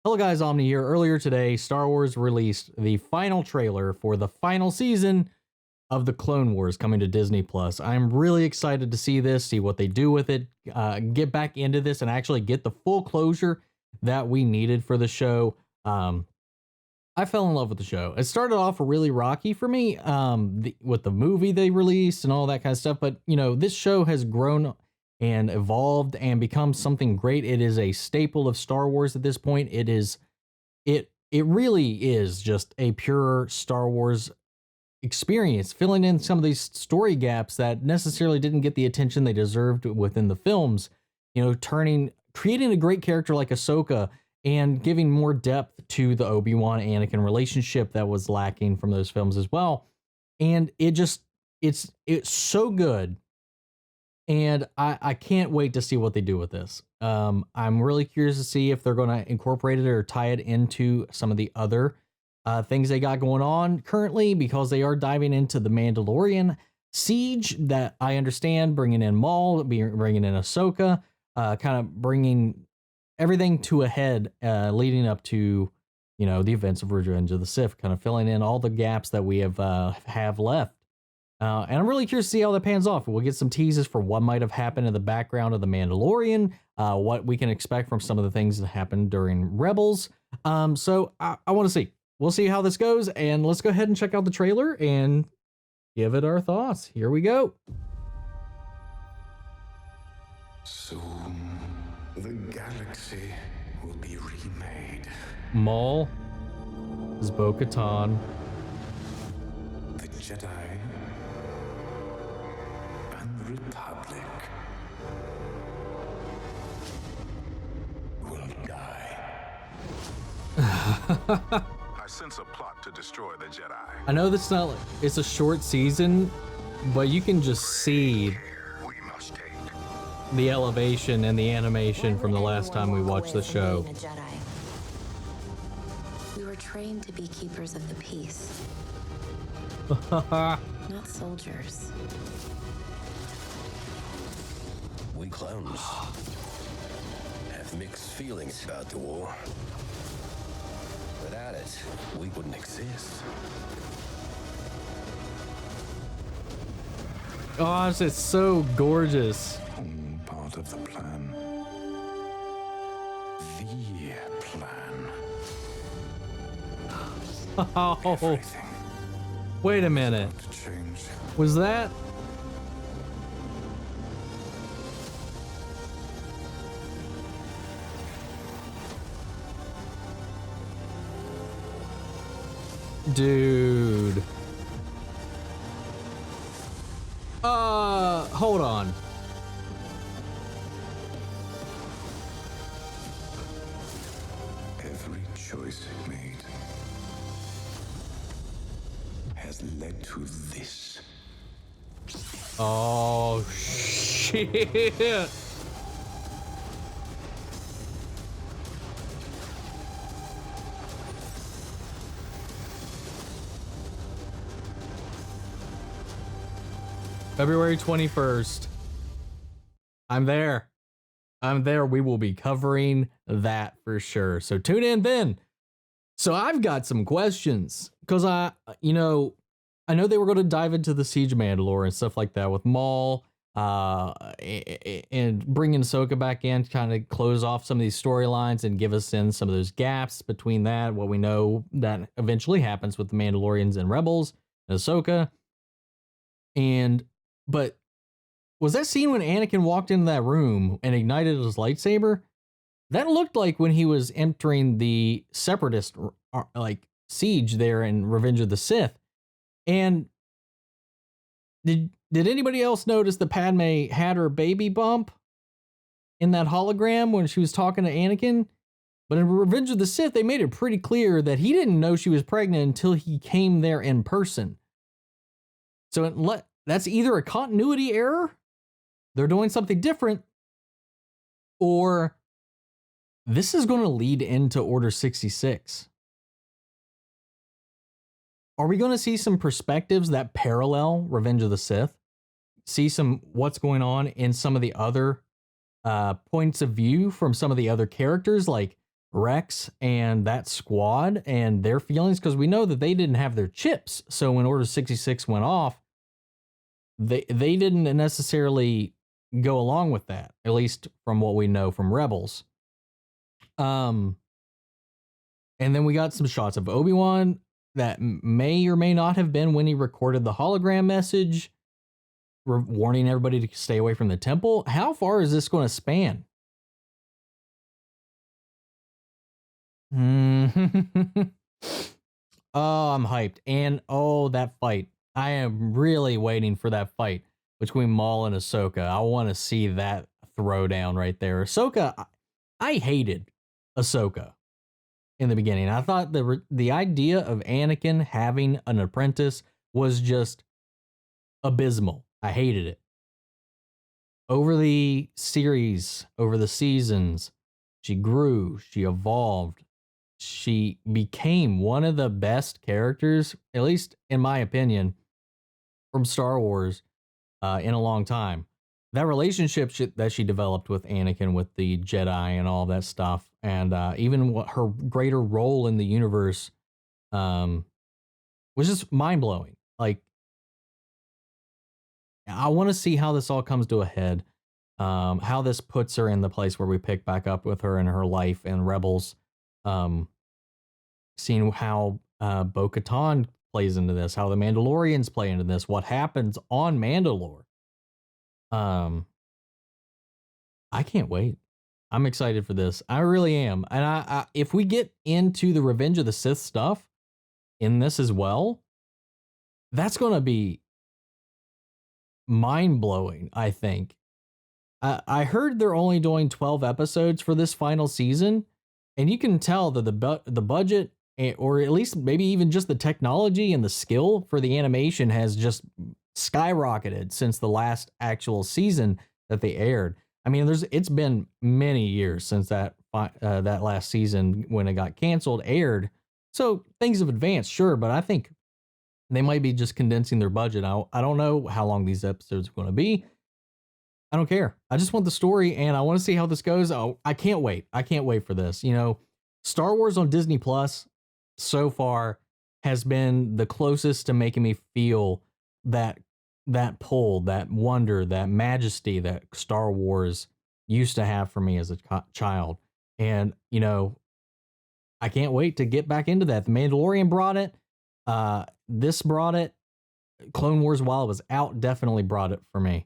Hello guys, Omni here. Earlier today, Star Wars released the final trailer for the final season of the Clone Wars coming to Disney Plus. I'm really excited to see this, see what they do with it, get back into this and actually get the full closure that we needed for the show. I fell in love with the show. It started off really rocky for me with the movie they released and all that kind of stuff. But, this show has grown and evolved and become something great. It is a staple of Star Wars at this point. It really is just a pure Star Wars experience, filling in some of these story gaps that necessarily didn't get the attention they deserved within the films. Creating a great character like Ahsoka and giving more depth to the Obi-Wan Anakin relationship that was lacking from those films as well. And it's so good. And I can't wait to see what they do with this. I'm really curious to see if they're going to incorporate it or tie it into some of the other things they got going on currently, because they are diving into the Mandalorian siege that I understand, bringing in Maul, bringing in Ahsoka, kind of bringing everything to a head, leading up to, the events of Revenge of the Sith, kind of filling in all the gaps that we have left. And I'm really curious to see how that pans off. We'll get some teases for what might have happened in the background of The Mandalorian, what we can expect from some of the things that happened during Rebels. So I want to see. We'll see how this goes, and let's go ahead and check out the trailer and give it our thoughts. Here we go. Soon, the galaxy will be remade. Maul is Bo-Katan. The Jedi and the Republic will die. I sense a plot to destroy the Jedi. I know it's a short season, but you can just see We must take. the elevation and the animation from the last time we watched the show. We were trained to be keepers of the peace, not soldiers. We clones have mixed feelings about the war. Without it, we wouldn't exist. Gosh, it's so gorgeous. Part of the plan. The plan. Oh, Everything wait a minute. to change. Was that? Dude. Hold on. Every choice made has led to this. Oh, shit. February 21st. I'm there. We will be covering that for sure. So tune in then. So I've got some questions because I know they were going to dive into the Siege of Mandalore and stuff like that with Maul, and bringing Ahsoka back in to kind of close off some of these storylines and give us in some of those gaps between that, what we know that eventually happens with the Mandalorians and Rebels and Ahsoka. But was that scene when Anakin walked into that room and ignited his lightsaber? That looked like when he was entering the Separatist siege there in Revenge of the Sith. And did anybody else notice that Padme had her baby bump in that hologram when she was talking to Anakin? But in Revenge of the Sith, they made it pretty clear that he didn't know she was pregnant until he came there in person. So that's either a continuity error, they're doing something different, or this is going to lead into Order 66. Are we going to see some perspectives that parallel Revenge of the Sith? See some what's going on in some of the other points of view from some of the other characters, like Rex and that squad and their feelings, because we know that they didn't have their chips. So when Order 66 went off, they didn't necessarily go along with that, at least from what we know from Rebels. And then we got some shots of Obi-Wan that may or may not have been when he recorded the hologram message, warning everybody to stay away from the temple. How far is this going to span? Oh, I'm hyped. And oh, that fight. I am really waiting for that fight between Maul and Ahsoka. I want to see that throwdown right there. Ahsoka, I hated Ahsoka in the beginning. I thought the idea of Anakin having an apprentice was just abysmal. I hated it. Over the series, over the seasons, she grew, she evolved, she became one of the best characters, at least in my opinion, from Star Wars in a long time. That relationship that she developed with Anakin, with the Jedi and all that stuff, and even what her greater role in the universe was just mind-blowing. Like, I want to see how this all comes to a head, how this puts her in the place where we pick back up with her in her life and Rebels, seeing how Bo-Katan plays into this, how the Mandalorians play into this, what happens on Mandalore. I can't wait. I'm excited for this. I really am. And I if we get into the Revenge of the Sith stuff in this as well, that's going to be mind-blowing, I think. I heard they're only doing 12 episodes for this final season, and you can tell that the budget, or at least maybe even just the technology and the skill for the animation, has just skyrocketed since the last actual season that they aired. I mean, it's been many years since that last season, when it got canceled, aired. So things have advanced, sure, but I think they might be just condensing their budget. I don't know how long these episodes are going to be. I don't care. I just want the story, and I want to see how this goes. Oh, I can't wait. I can't wait for this. You know, Star Wars on Disney Plus so far has been the closest to making me feel that pull, that wonder, that majesty that Star Wars used to have for me as a child. And, you know, I can't wait to get back into that. The Mandalorian brought it. This brought it. Clone Wars, while it was out, definitely brought it for me.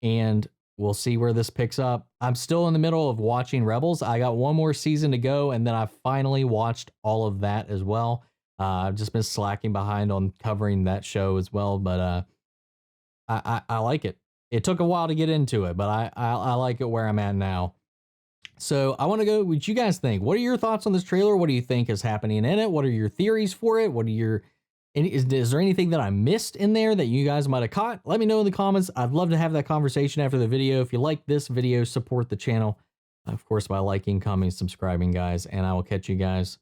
And we'll see where this picks up. I'm still in the middle of watching Rebels. I got one more season to go, and then I finally watched all of that as well. I've just been slacking behind on covering that show as well, but I like it. It took a while to get into it, but I like it where I'm at now. So I want to go, what you guys think? What are your thoughts on this trailer? What do you think is happening in it? What are your theories for it? What are your... Is there anything that I missed in there that you guys might have caught? Let me know in the comments. I'd love to have that conversation after the video. If you like this video, support the channel, of course, by liking, commenting, subscribing, guys. And I will catch you guys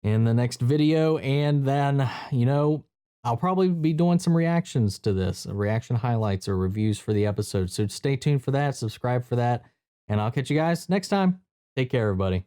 in the next video. And then, you know, I'll probably be doing some reactions to this, reaction highlights or reviews for the episode. So stay tuned for that, subscribe for that, and I'll catch you guys next time. Take care, everybody.